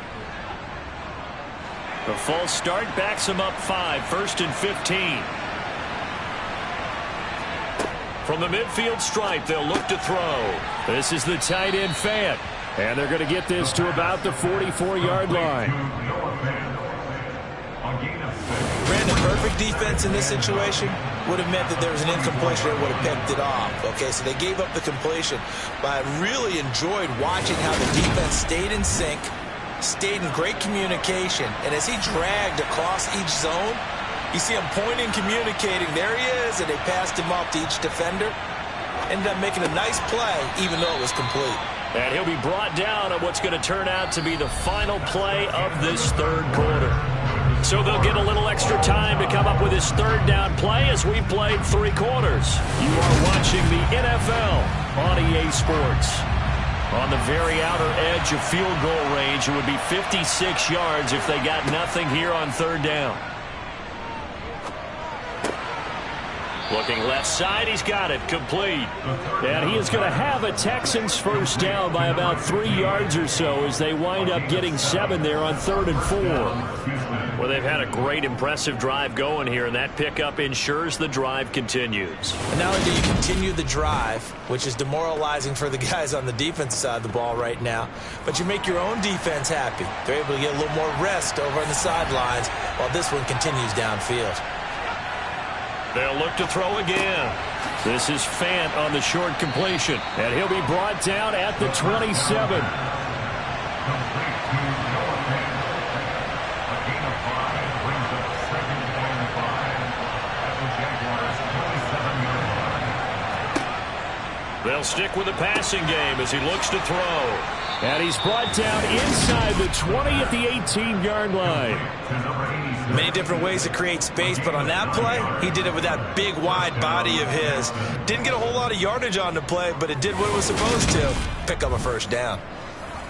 The false start backs them up 5. 1st and 15. From the midfield stripe, they'll look to throw. This is the tight end Fant. And they're going to get this to about the 44-yard line. Brandon, perfect defense in this situation would have meant that there was an incompletion that would have picked it off. Okay, so they gave up the completion. But I really enjoyed watching how the defense stayed in sync, stayed in great communication, and as he dragged across each zone, you see him pointing, communicating. There he is, and they passed him off to each defender. Ended up making a nice play, even though it was complete. And he'll be brought down at what's going to turn out to be the final play of this 3rd quarter. So they'll get a little extra time to come up with his 3rd down play as we've played 3 quarters. You are watching the NFL on EA Sports. On the very outer edge of field goal range, it would be 56 yards if they got nothing here on 3rd down. Looking left side, he's got it, complete. And he is going to have a Texans 1st down by about 3 yards or so as they wind up getting 7 there on 3rd and 4. Well, they've had a great, impressive drive going here, and that pickup ensures the drive continues. And not only do you continue the drive, which is demoralizing for the guys on the defensive side of the ball right now, but you make your own defense happy. They're able to get a little more rest over on the sidelines while this one continues downfield. They'll look to throw again. This is Fant on the short completion, and he'll be brought down at the 27. They'll stick with the passing game as he looks to throw. And he's brought down inside the 20 at the 18-yard line. Many different ways to create space, but on that play, he did it with that big, wide body of his. Didn't get a whole lot of yardage on the play, but it did what it was supposed to. Pick up a 1st down.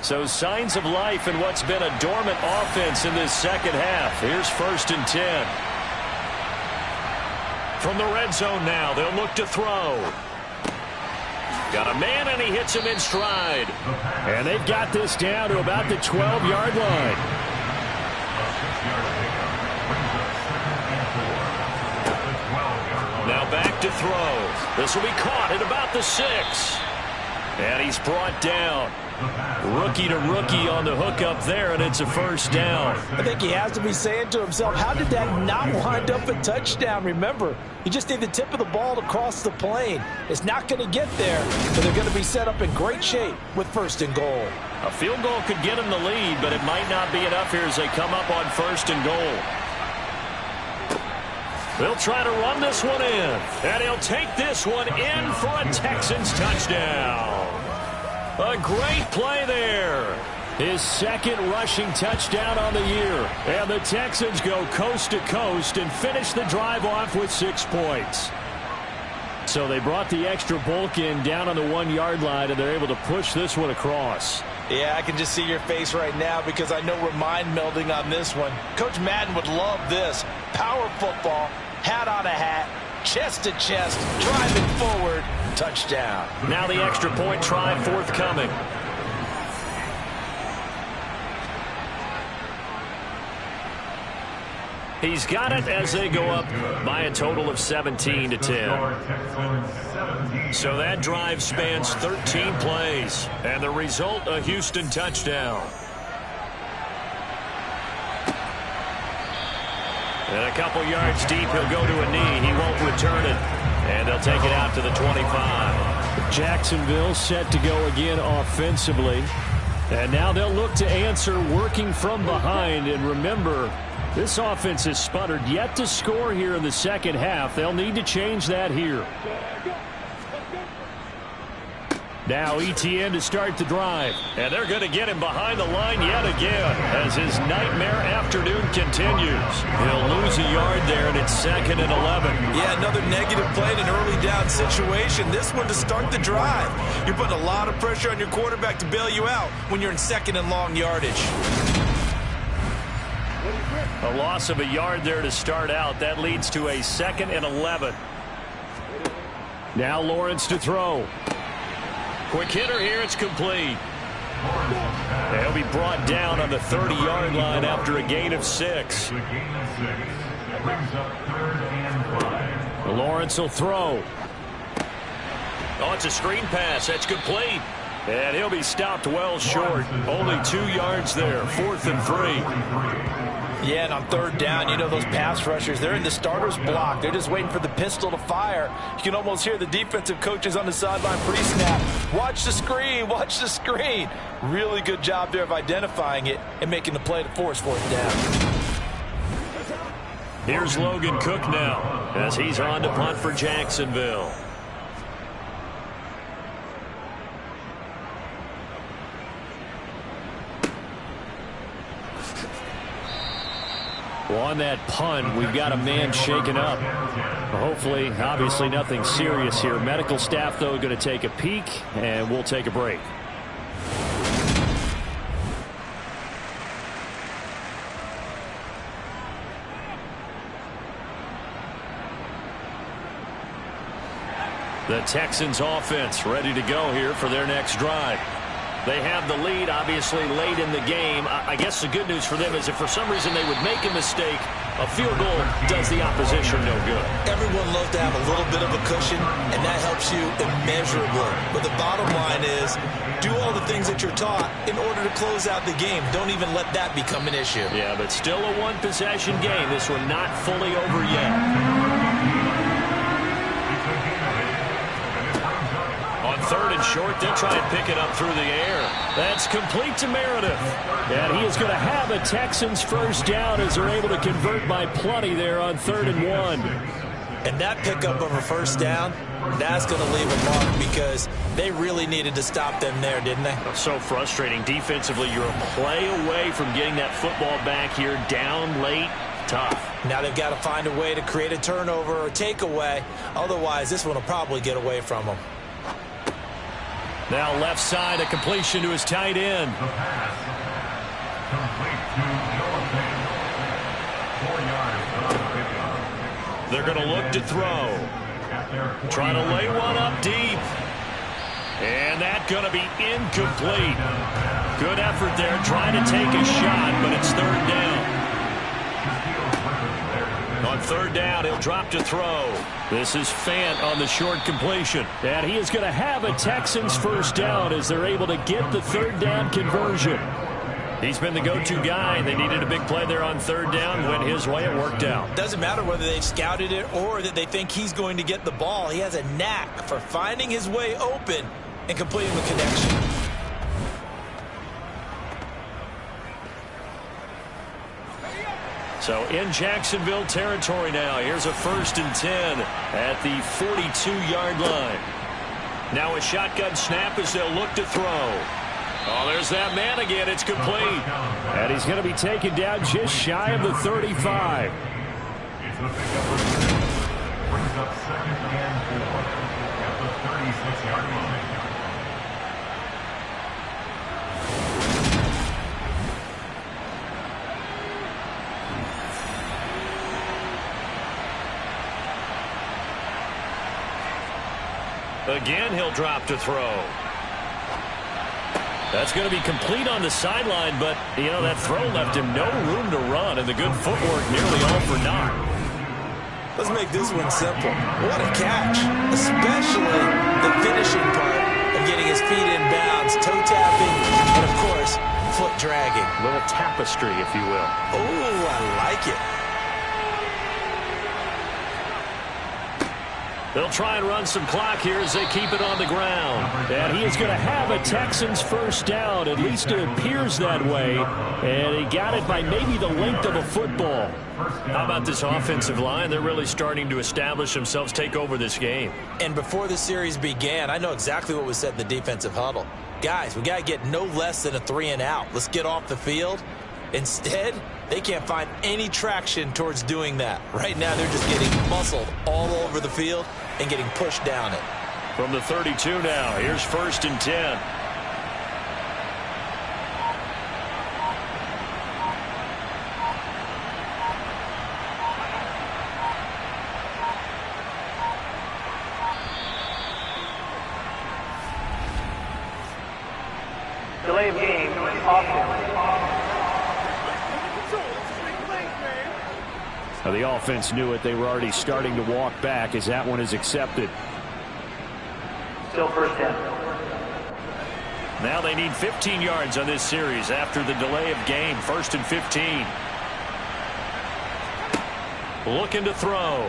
So signs of life in what's been a dormant offense in this 2nd half. Here's 1st and 10. From the red zone now, they'll look to throw. Got a man, and he hits him in stride. And they've got this down to about the 12-yard line. Now back to throw. This will be caught at about the 6. And he's brought down. Rookie to rookie on the hook up there, and it's a 1st down. I think he has to be saying to himself, how did that not wind up a touchdown? Remember, you just need the tip of the ball to cross the plane. It's not going to get there, but they're going to be set up in great shape with 1st and goal. A field goal could get him the lead, but it might not be enough here as they come up on 1st and goal. They'll try to run this one in, and he'll take this one in for a Texans touchdown. A great play there. His 2nd rushing touchdown on the year. And the Texans go coast to coast and finish the drive off with 6 points. So they brought the extra bulk in down on the 1-yard line, and they're able to push this one across. Yeah, I can just see your face right now because I know we're mind melding on this one. Coach Madden would love this. Power football, hat on a hat, chest to chest, driving forward, touchdown. Now the extra point try forthcoming. He's got it as they go up by a total of 17 to 10. So that drive spans 13 plays, and the result, a Houston touchdown. And a couple yards deep, he'll go to a knee. He won't return it, and they'll take it out to the 25. Jacksonville set to go again offensively, and now they'll look to answer working from behind. And remember, this offense has sputtered yet to score here in the 2nd half. They'll need to change that here. Now ETN to start the drive. And they're going to get him behind the line yet again as his nightmare afternoon continues. He'll lose a yard there, and it's 2nd and 11. Yeah, another negative play in an early down situation. This one to start the drive. You're putting a lot of pressure on your quarterback to bail you out when you're in 2nd and long yardage. A loss of a yard there to start out. That leads to a 2nd and 11. Now Lawrence to throw. Quick hitter here. It's complete. He'll be brought down on the 30-yard line after a gain of 6. The gain of 6 brings up 3rd and 5. Lawrence will throw. Oh, it's a screen pass. That's complete. And he'll be stopped well short. Only 2 yards there. 4th and 3. Yeah, and on 3rd down, you know those pass rushers, they're in the starter's block. They're just waiting for the pistol to fire. You can almost hear the defensive coaches on the sideline pre-snap. Watch the screen, watch the screen. Really good job there of identifying it and making the play to force 4th down. Here's Logan Cook now as he's on to punt for Jacksonville. Well, on that punt, we've got a man shaken up. Hopefully, obviously nothing serious here. Medical staff, though, going to take a peek, and we'll take a break. The Texans offense ready to go here for their next drive. They have the lead, obviously, late in the game. I guess the good news for them is if for some reason they would make a mistake, a field goal does the opposition no good. Everyone loves to have a little bit of a cushion, and that helps you immeasurably. But the bottom line is, do all the things that you're taught in order to close out the game. Don't even let that become an issue. Yeah, but still a one-possession game. This one not fully over yet. On 3rd and short, they'll try and pick it up through the air. That's complete to Meredith. And he is going to have a Texans first down as they're able to convert by plenty there on 3rd and 1. And that pickup of a first down, that's going to leave a mark because they really needed to stop them there, didn't they? So frustrating. Defensively, you're a play away from getting that football back here down late. Tough. Now they've got to find a way to create a turnover or takeaway. Otherwise, this one will probably get away from them. Now left side, a completion to his tight end. The pass complete to Noah Fant. 4 yards on the pickup. They're going to look to throw. Trying to lay one up deep. And that's going to be incomplete. Good effort there, trying to take a shot, but it's 3rd down. On 3rd down, he'll drop to throw. This is Fant on the short completion. And he is going to have a Texans first down as they're able to get the 3rd down conversion. He's been the go-to guy. They needed a big play there on 3rd down. Went his way. It worked out. Doesn't matter whether they've scouted it or that they think he's going to get the ball. He has a knack for finding his way open and completing the connection. So in Jacksonville territory now. Here's a 1st and 10 at the 42-yard line. Now a shotgun snap as they'll look to throw. Oh, there's that man again. It's complete. And he's going to be taken down just shy of the 35. It's the pickup of 6. Brings up 2nd and 4 at the 36-yard line. Again, he'll drop to throw. That's going to be complete on the sideline, but, you know, that throw left him no room to run, and the good footwork nearly all for naught. Let's make this one simple. What a catch, especially the finishing part of getting his feet in bounds, toe tapping, and, of course, foot dragging. A little tapestry, if you will. Oh, I like it. They'll try and run some clock here as they keep it on the ground. And he is going to have a Texans first down. At least it appears that way. And he got it by maybe the length of a football. How about this offensive line? They're really starting to establish themselves, take over this game. And before the series began, I know exactly what was said in the defensive huddle. Guys, we got to get no less than a 3-and-out. Let's get off the field. Instead, they can't find any traction towards doing that. Right now, they're just getting muscled all over the field and getting pushed down it. From the 32 now, here's 1st and 10. Delay of game, offense. Now the offense knew it. They were already starting to walk back as that one is accepted. Still 1st down. Now they need 15 yards on this series after the delay of game. 1st and 15. Looking to throw.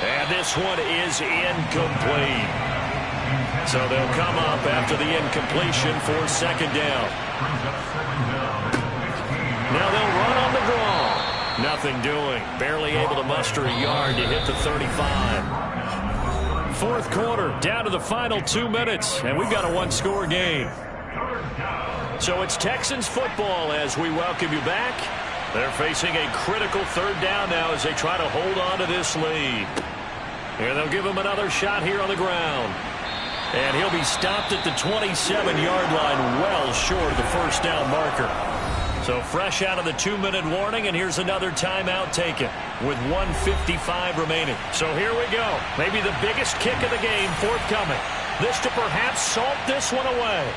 And this one is incomplete. So they'll come up after the incompletion for 2nd down. Now they'll run on the draw. Nothing doing. Barely able to muster a yard to hit the 35. 4th quarter, down to the final 2 minutes, and we've got a one-score game. So it's Texans football as we welcome you back. They're facing a critical 3rd down now as they try to hold on to this lead. And they'll give him another shot here on the ground. And he'll be stopped at the 27-yard line, well short of the 1st down marker. So fresh out of the 2-minute warning, and here's another timeout taken with 1:55 remaining. So here we go. Maybe the biggest kick of the game forthcoming. This to perhaps salt this one away.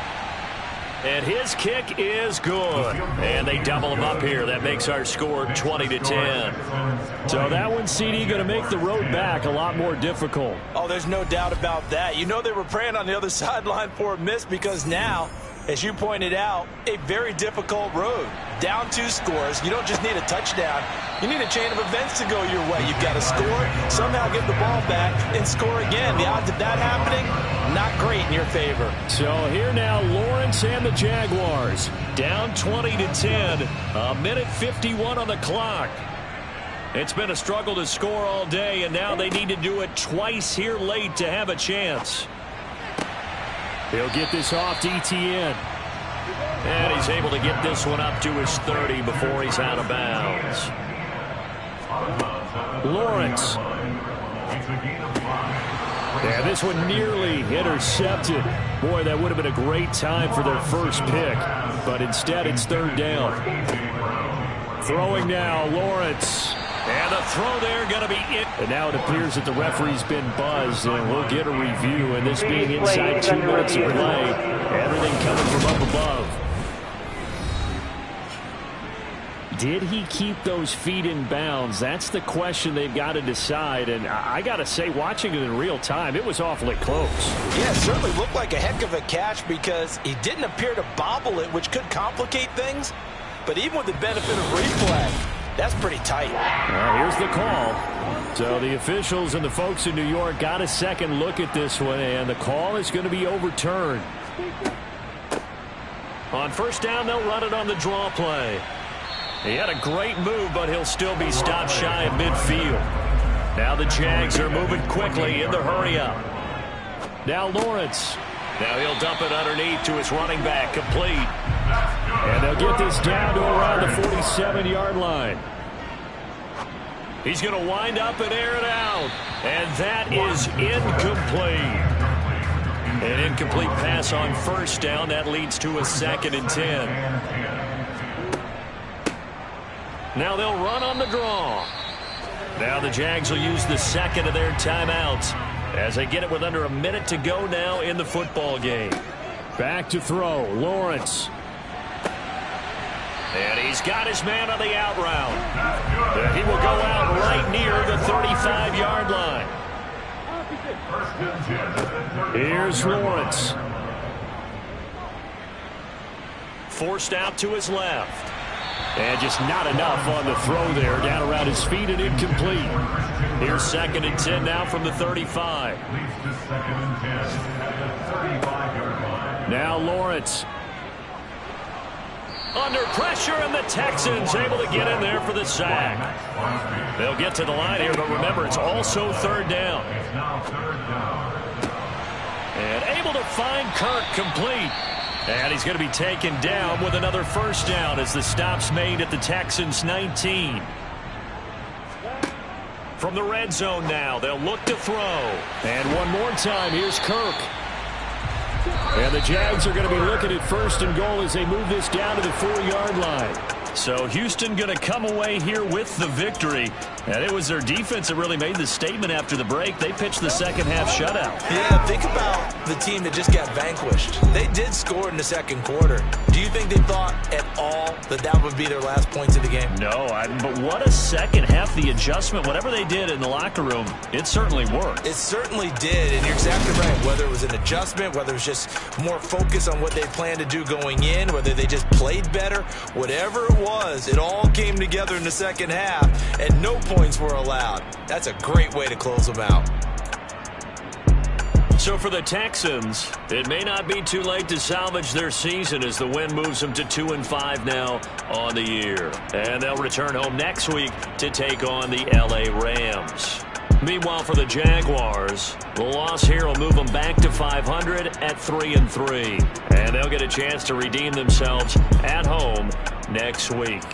And his kick is good. And they double him up here. That makes our score 20-10. So that one, CD, going to make the road back a lot more difficult. Oh, there's no doubt about that. You know they were praying on the other sideline for a miss because now, as you pointed out, a very difficult road. Down 2 scores. You don't just need a touchdown. You need a chain of events to go your way. You've got to score, somehow get the ball back, and score again. The odds of that happening, not great in your favor. So here now, Lawrence and the Jaguars. Down 20-10. 1:51 on the clock. It's been a struggle to score all day, and now they need to do it twice here late to have a chance. He'll get this off to Etienne. And he's able to get this one up to his 30 before he's out of bounds. Lawrence. Yeah, this one nearly intercepted. Boy, that would have been a great time for their first pick. But instead, it's 3rd down. Throwing now, Lawrence. And the throw there going to be it. And now it appears that the referee's been buzzed, and we'll get a review. And this being inside 2 minutes of play, everything coming from up above. Did he keep those feet in bounds? That's the question they've got to decide. And I got to say, watching it in real time, it was awfully close. Yeah, it certainly looked like a heck of a catch because he didn't appear to bobble it, which could complicate things. But even with the benefit of replay, that's pretty tight. Here's the call. So the officials and the folks in New York got a second look at this one, and the call is going to be overturned. On 1st down, they'll run it on the draw play. He had a great move, but he'll still be stopped shy of midfield. Now the Jags are moving quickly in the hurry-up. Now Lawrence. Now he'll dump it underneath to his running back, complete. And they'll get this down to around the 47-yard line. He's going to wind up and air it out. And that is incomplete. An incomplete pass on 1st down. That leads to a 2nd and 10. Now they'll run on the draw. Now the Jags will use the 2nd of their timeouts as they get it with under a minute to go now in the football game. Back to throw. Lawrence. And he's got his man on the out route. And he will go out right near the 35-yard line. Here's Lawrence. Forced out to his left. And just not enough on the throw there. Down around his feet and incomplete. Here's 2nd and 10 now from the 35. Leads to 2nd and 10 at the 35-yard line. Now Lawrence. Under pressure, and the Texans able to get in there for the sack. They'll get to the line here, but remember, it's also 3rd down. It's now 3rd down. And able to find Kirk complete. And he's going to be taken down with another 1st down as the stop's made at the Texans' 19. From the red zone now, they'll look to throw. And one more time, here's Kirk. And the Jags are going to be looking at 1st and goal as they move this down to the 4-yard line. So Houston going to come away here with the victory. And it was their defense that really made the statement after the break. They pitched the second-half shutout. Yeah, think about the team that just got vanquished. They did score in the 2nd quarter. Do you think they thought at all that that would be their last points of the game? No, but what a second half. The adjustment, whatever they did in the locker room, it certainly worked. It certainly did, and you're exactly right. Whether it was an adjustment, whether it was just more focus on what they planned to do going in, whether they just played better, whatever it was, it all came together in the 2nd half, and no points were allowed. That's a great way to close them out. So for the Texans, it may not be too late to salvage their season as the win moves them to 2-5 now on the year. And they'll return home next week to take on the LA Rams. Meanwhile, for the Jaguars, the loss here will move them back to 500 at 3-3. And they'll get a chance to redeem themselves at home next week.